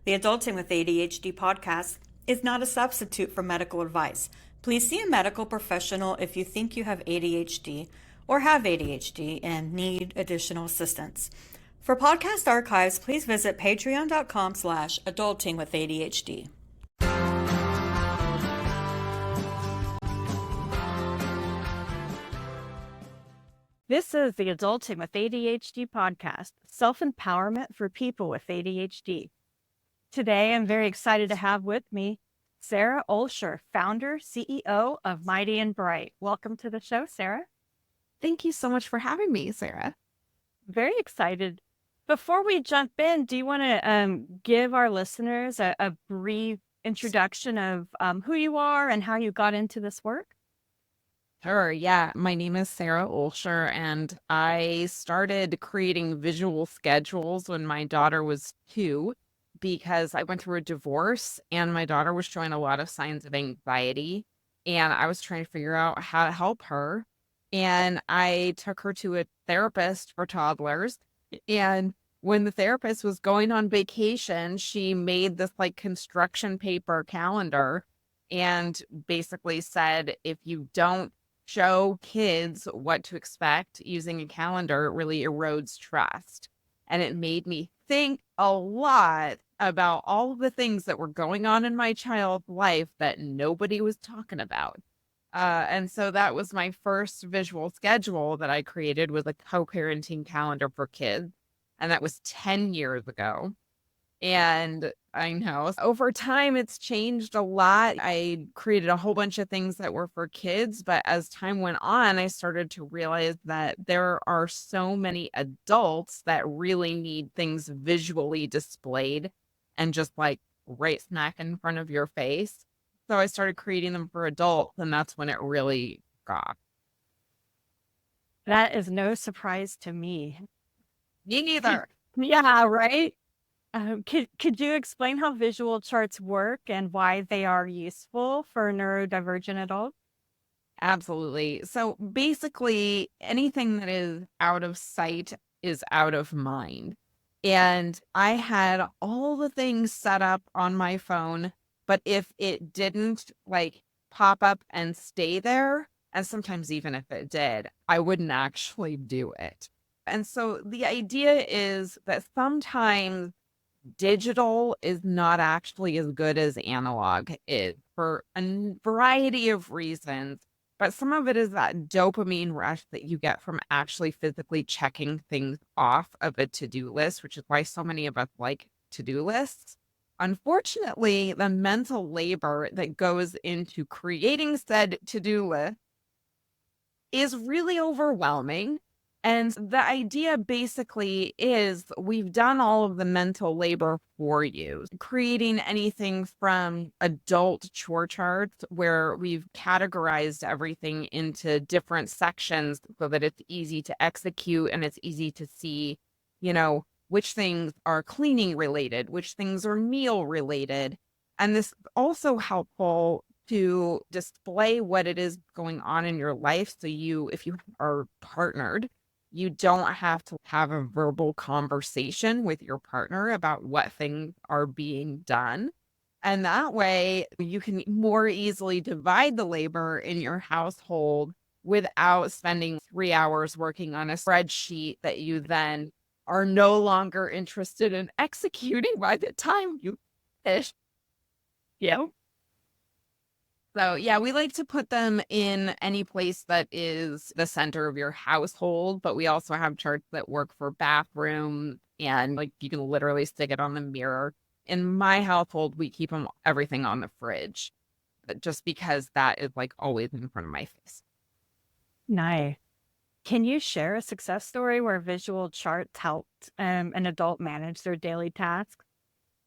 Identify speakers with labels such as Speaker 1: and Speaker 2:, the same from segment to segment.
Speaker 1: The Adulting with ADHD podcast is not a substitute for medical advice. Please see a medical professional if you think you have ADHD or have ADHD and need additional assistance. For podcast archives, please visit patreon.com/adultingwithadhd. This is the Adulting with ADHD podcast, self-empowerment for people with ADHD. Today, I'm very excited to have with me Sara Olsher, founder, CEO of Mighty and Bright. Welcome to the show, Sara.
Speaker 2: Thank you so much for having me, Sarah.
Speaker 1: Very excited. Before we jump in, do you want to give our listeners a brief introduction of who you are and how you got into this work?
Speaker 2: Sure. Yeah. My name is Sara Olsher, and I started creating visual schedules when my daughter was 2 because I went through a divorce and my daughter was showing a lot of signs of anxiety. And I was trying to figure out how to help her. And I took her to a therapist for toddlers. And when the therapist was going on vacation, she made this like construction paper calendar and basically said, if you don't show kids what to expect using a calendar, it really erodes trust. And it made me think a lot about all of the things that were going on in my child's life that nobody was talking about. And so that was my first visual schedule that I created, was a co-parenting calendar for kids. And that was 10 years ago. And I know over time it's changed a lot. I created a whole bunch of things that were for kids, but as time went on, I started to realize that there are so many adults that really need things visually displayed and just like right smack in front of your face. So I started creating them for adults, and that's when it really got.
Speaker 1: That is no surprise to me.
Speaker 2: Me neither.
Speaker 1: Yeah, right? Could you explain how visual charts work and why they are useful for neurodivergent adults?
Speaker 2: Absolutely. So basically, anything that is out of sight is out of mind. And I had all the things set up on my phone, but if it didn't like pop up and stay there, and sometimes even if it did, I wouldn't actually do it. And so the idea is that sometimes digital is not actually as good as analog is for a variety of reasons. But some of it is that dopamine rush that you get from actually physically checking things off of a to-do list, which is why so many of us like to-do lists. Unfortunately, the mental labor that goes into creating said to-do list is really overwhelming. And the idea basically is we've done all of the mental labor for you, creating anything from adult chore charts where we've categorized everything into different sections so that it's easy to execute and it's easy to see, which things are cleaning related, which things are meal related. And this is also helpful to display what it is going on in your life. So if you are partnered, you don't have to have a verbal conversation with your partner about what things are being done. And that way you can more easily divide the labor in your household without spending 3 hours working on a spreadsheet that you then are no longer interested in executing by the time you finish.
Speaker 1: Yeah.
Speaker 2: So yeah, we like to put them in any place that is the center of your household, but we also have charts that work for bathrooms, and like you can literally stick it on the mirror. In my household, we keep everything on the fridge, just because that is like always in front of my face.
Speaker 1: Nice. Can you share a success story where visual charts helped an adult manage their daily tasks?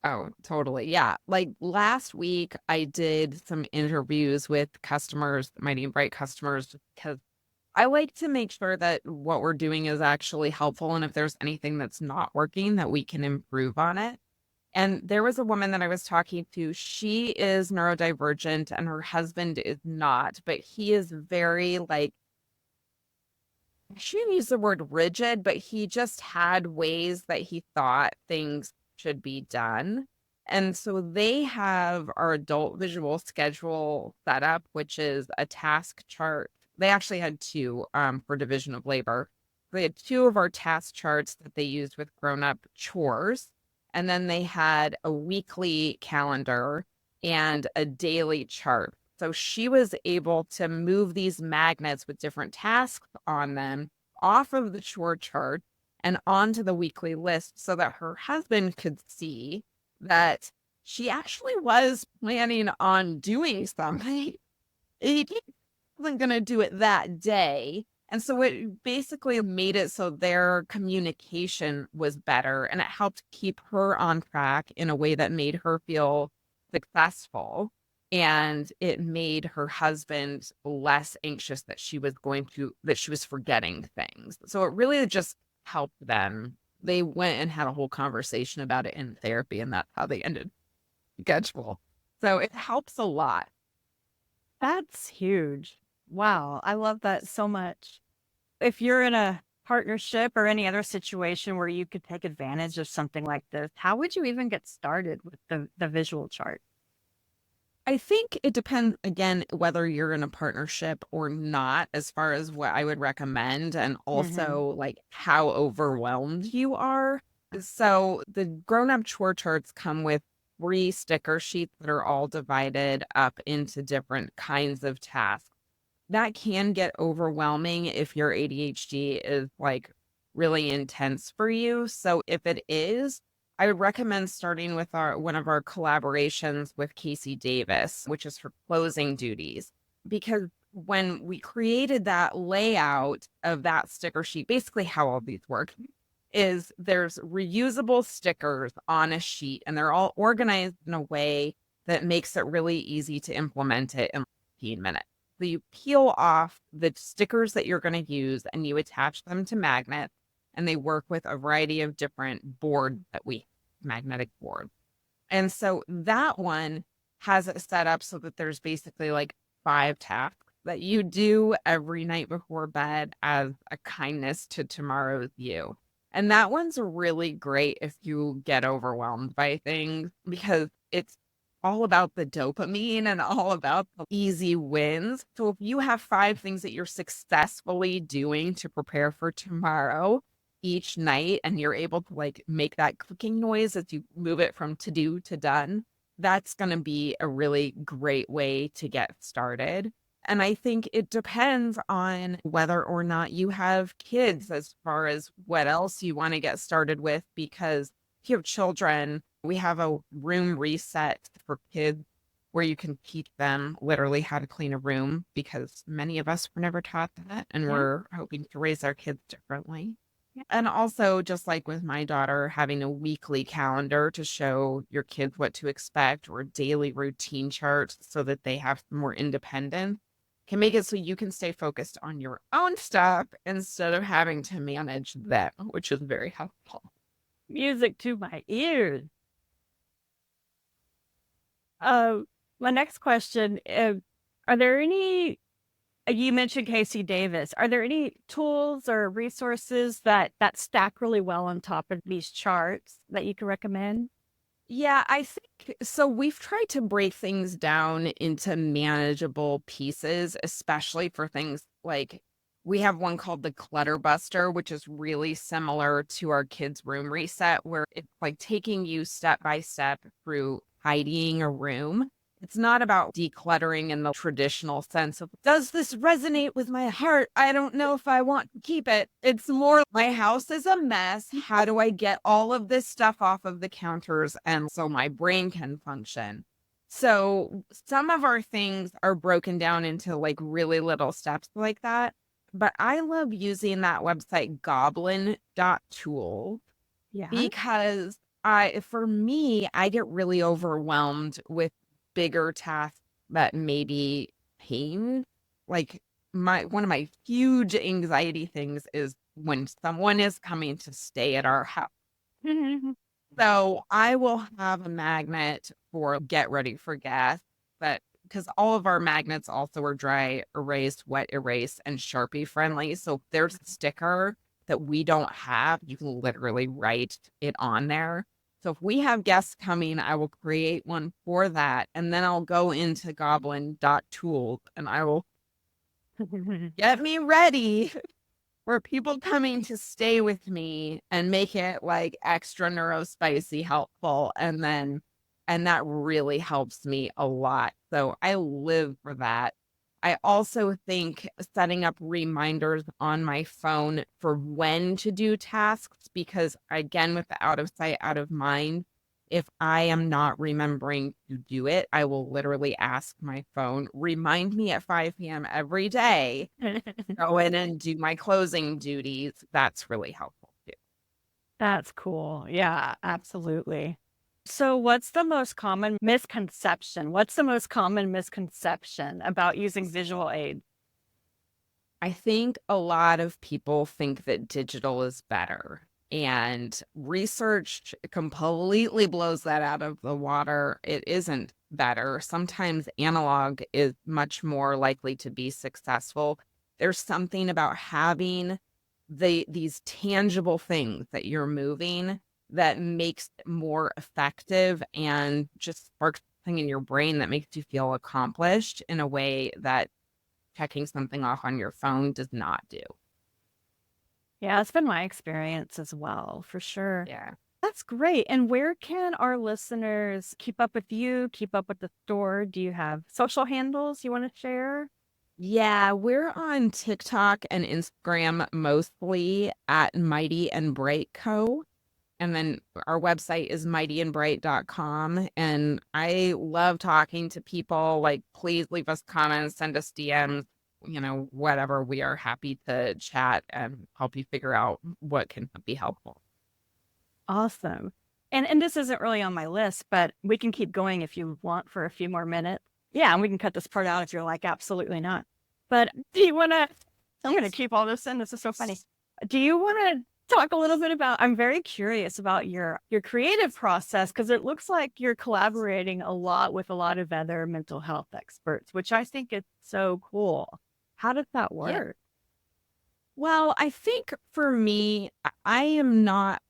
Speaker 2: Oh, totally. Yeah. Like last week, I did some interviews with customers, Mighty and Bright customers, because I like to make sure that what we're doing is actually helpful. And if there's anything that's not working, that we can improve on it. And there was a woman that I was talking to. She is neurodivergent and her husband is not, but he is very like, I shouldn't use the word rigid, but he just had ways that he thought things should be done. And so they have our adult visual schedule set up, which is a task chart. They actually had two for division of labor. They had two of our task charts that they used with grown-up chores. And then they had a weekly calendar and a daily chart. So she was able to move these magnets with different tasks on them off of the chore chart and onto the weekly list so that her husband could see that she actually was planning on doing something. He wasn't going to do it that day. And so it basically made it so their communication was better, and it helped keep her on track in a way that made her feel successful. And it made her husband less anxious that she was forgetting things. So it really just helped them. They went and had a whole conversation about it in therapy, and that's how they ended schedule. So it helps a lot.
Speaker 1: That's huge. Wow. I love that so much. If you're in a partnership or any other situation where you could take advantage of something like this, how would you even get started with the visual chart?
Speaker 2: I think it depends, again, whether you're in a partnership or not, as far as what I would recommend, and also like how overwhelmed you are. So the grown-up chore charts come with 3 sticker sheets that are all divided up into different kinds of tasks. That can get overwhelming if your ADHD is like really intense for you. So if it is, I would recommend starting with one of our collaborations with Casey Davis, which is for closing duties. Because when we created that layout of that sticker sheet, basically how all these work is there's reusable stickers on a sheet, and they're all organized in a way that makes it really easy to implement it in 15 minutes. So you peel off the stickers that you're going to use and you attach them to magnets, and they work with a variety of different boards that magnetic board. And so that one has it set up so that there's basically like 5 tasks that you do every night before bed as a kindness to tomorrow's you. And that one's really great if you get overwhelmed by things, because it's all about the dopamine and all about the easy wins. So if you have 5 things that you're successfully doing to prepare for tomorrow each night, and you're able to like make that clicking noise as you move it from to do to done, that's going to be a really great way to get started. And I think it depends on whether or not you have kids as far as what else you want to get started with, because if you have children, we have a room reset for kids where you can teach them literally how to clean a room, because many of us were never taught that, and we're hoping to raise our kids differently. And also, just like with my daughter, having a weekly calendar to show your kids what to expect, or daily routine charts so that they have more independence, can make it so you can stay focused on your own stuff instead of having to manage them, which is very helpful.
Speaker 1: Music to my ears. My next question, are there any, you mentioned Casey Davis, are there any tools or resources that stack really well on top of these charts that you can recommend?
Speaker 2: Yeah, I think so. We've tried to break things down into manageable pieces, especially for things like we have one called the Clutter Buster, which is really similar to our kids' room reset, where it's like taking you step by step through tidying a room. It's not about decluttering in the traditional sense of, does this resonate with my heart? I don't know if I want to keep it. It's more, my house is a mess. How do I get all of this stuff off of the counters and so my brain can function? So some of our things are broken down into like really little steps like that. But I love using that website goblin.tool because for me, I get really overwhelmed with bigger tasks that maybe pain. Like one of my huge anxiety things is when someone is coming to stay at our house. So I will have a magnet for get ready for gas, but because all of our magnets also are dry erase, wet erase, and Sharpie friendly. So if there's a sticker that we don't have, you can literally write it on there. So if we have guests coming, I will create one for that. And then I'll go into goblin.tools and I will get me ready for people coming to stay with me and make it like extra neurospicy helpful. And that really helps me a lot. So I live for that. I also think setting up reminders on my phone for when to do tasks, because again, with the out of sight, out of mind, if I am not remembering to do it, I will literally ask my phone, remind me at 5 p.m. every day, go in and do my closing duties. That's really helpful too.
Speaker 1: That's cool. Yeah, absolutely. So, what's the most common misconception? What's the most common misconception about using visual aids?
Speaker 2: I think a lot of people think that digital is better, and research completely blows that out of the water. It isn't better. Sometimes analog is much more likely to be successful. There's something about having these tangible things that you're moving that makes it more effective and just sparks something in your brain that makes you feel accomplished in a way that checking something off on your phone does not do.
Speaker 1: Yeah, it's been my experience as well, for sure.
Speaker 2: Yeah.
Speaker 1: That's great. And where can our listeners keep up with you, keep up with the store? Do you have social handles you want to share?
Speaker 2: Yeah, we're on TikTok and Instagram mostly at Mighty and Bright Co. And then our website is mightyandbright.com. And I love talking to people. Like, please leave us comments, send us DMs, whatever. We are happy to chat and help you figure out what can be helpful.
Speaker 1: Awesome. And this isn't really on my list, but we can keep going if you want for a few more minutes. Yeah, and we can cut this part out if you're like, absolutely not. But do you want to, I'm going to keep all this in. This is so funny. Do you want to talk a little bit about, I'm very curious about your creative process, because it looks like you're collaborating a lot with a lot of other mental health experts, which I think is so cool. How does that
Speaker 2: Yeah.
Speaker 1: work?
Speaker 2: Well, I think for me, I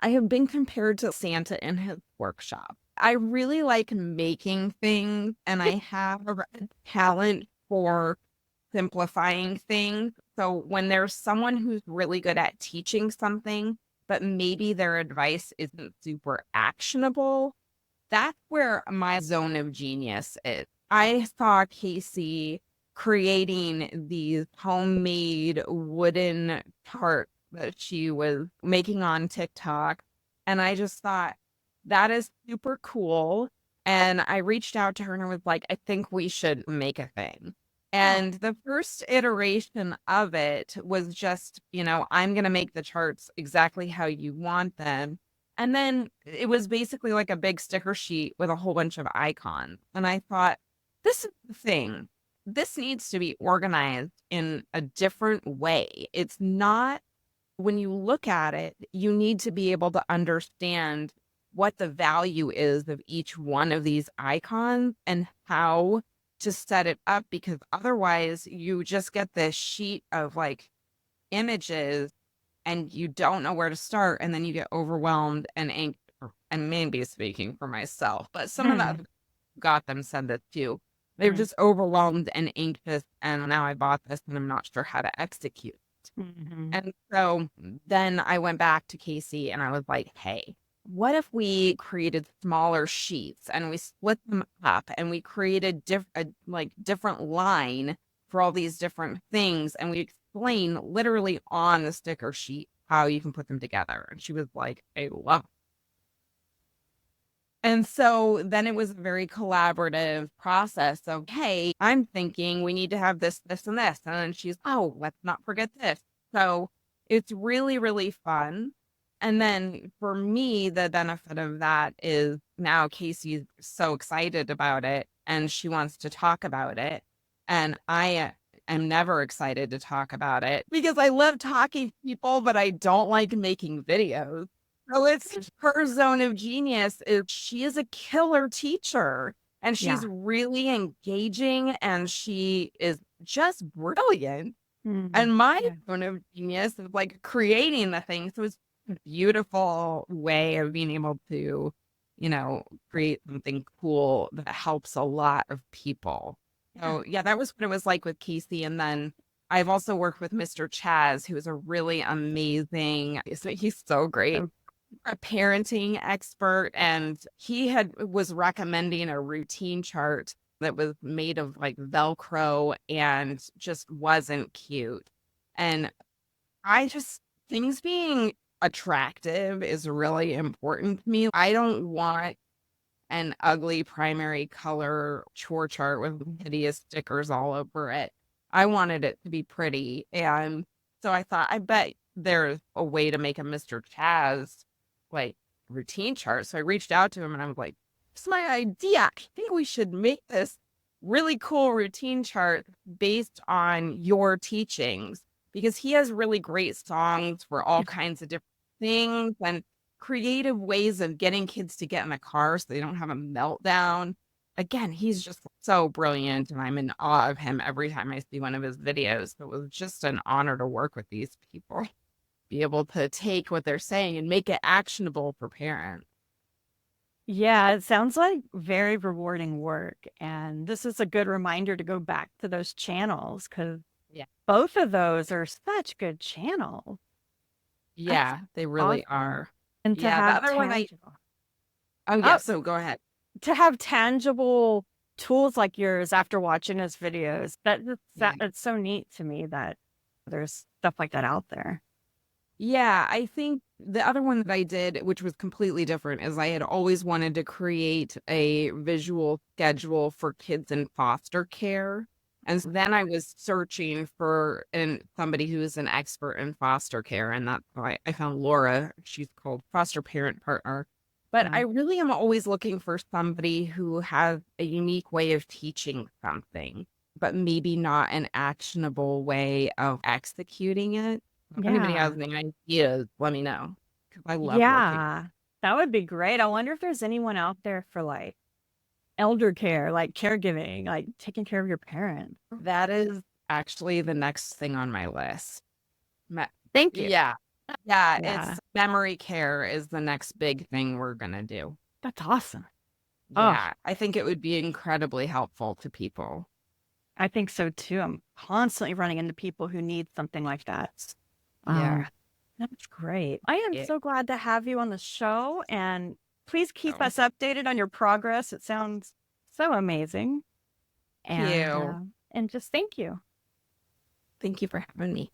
Speaker 2: have been compared to Santa in his workshop. I really like making things, and I have a talent for simplifying things. So when there's someone who's really good at teaching something, but maybe their advice isn't super actionable, that's where my zone of genius is. I saw Casey creating these homemade wooden tarts that she was making on TikTok. And I just thought, that is super cool. And I reached out to her and I was like, I think we should make a thing. And the first iteration of it was just, I'm going to make the charts exactly how you want them. And then it was basically like a big sticker sheet with a whole bunch of icons. And I thought, this is the thing. This needs to be organized in a different way. It's not, when you look at it, you need to be able to understand what the value is of each one of these icons and how to set it up, because otherwise you just get this sheet of like images and you don't know where to start, and then you get overwhelmed and anxious. And maybe speaking for myself, but some of that got them said that too. They were just overwhelmed and anxious, and now I bought this and I'm not sure how to execute.
Speaker 1: Mm-hmm.
Speaker 2: And so then I went back to Casey and I was like, hey, what if we created smaller sheets and we split them up and we created different line for all these different things, and we explain literally on the sticker sheet how you can put them together. And she was like, I love it. And so then it was a very collaborative process of, hey, I'm thinking we need to have this, this, and this. And then she's, oh, let's not forget this. So it's really, really fun. And then for me, the benefit of that is now Casey's so excited about it and she wants to talk about it. And I am never excited to talk about it because I love talking to people, but I don't like making videos. So it's her zone of genius is she is a killer teacher and she's really engaging and she is just brilliant.
Speaker 1: Mm-hmm.
Speaker 2: And my zone of genius is like creating the thing. So it's a beautiful way of being able to create something cool that helps a lot of people. So yeah, that was what it was like with Casey. And then I've also worked with Mr. Chazz, who is a really amazing, he's so great, a parenting expert. And he was recommending a routine chart that was made of like Velcro and just wasn't cute. And things being attractive is really important to me. I don't want an ugly primary color chore chart with hideous stickers all over it. I wanted it to be pretty. And so I thought, I bet there's a way to make a Mr. Chazz like routine chart. So I reached out to him and I was like, "This is my idea. I think we should make this really cool routine chart based on your teachings," because he has really great songs for all kinds of different things and creative ways of getting kids to get in the car so they don't have a meltdown. Again, he's just so brilliant and I'm in awe of him every time I see one of his videos. So it was just an honor to work with these people, be able to take what they're saying and make it actionable for parents.
Speaker 1: Yeah, it sounds like very rewarding work. And this is a good reminder to go back to those channels because
Speaker 2: Yeah.
Speaker 1: both of those are such good channels.
Speaker 2: Yeah, they really
Speaker 1: awesome.
Speaker 2: are.
Speaker 1: And to
Speaker 2: Yeah, the
Speaker 1: have
Speaker 2: other one
Speaker 1: tangible,
Speaker 2: oh yeah, so go ahead.
Speaker 1: to have tangible tools like yours after watching his videos,
Speaker 2: Yeah.
Speaker 1: it's so neat to me that there's stuff like that out there.
Speaker 2: Yeah, I think the other one that I did, which was completely different, is I had always wanted to create a visual schedule for kids in foster care. And then I was searching for somebody who is an expert in foster care. And that's why I found Laura. She's called Foster Parent Partner. But
Speaker 1: Yeah.
Speaker 2: I really am always looking for somebody who has a unique way of teaching something, but maybe not an actionable way of executing it. If anybody has any ideas, let me know. Because I love working.
Speaker 1: That would be great. I wonder if there's anyone out there for like elder care, like caregiving, like taking care of your parents.
Speaker 2: That is actually the next thing on my list.
Speaker 1: Thank you.
Speaker 2: Yeah. Yeah,
Speaker 1: Yeah.
Speaker 2: it's memory care is the next big thing we're going to do.
Speaker 1: That's awesome.
Speaker 2: Yeah, I think it would be incredibly helpful to people.
Speaker 1: I think so too. I'm constantly running into people who need something like that.
Speaker 2: Yeah.
Speaker 1: That's great. I am so glad to have you on the show, and please keep us updated on your progress. It sounds so amazing.
Speaker 2: Thank you.
Speaker 1: And just thank you.
Speaker 2: Thank you for having me.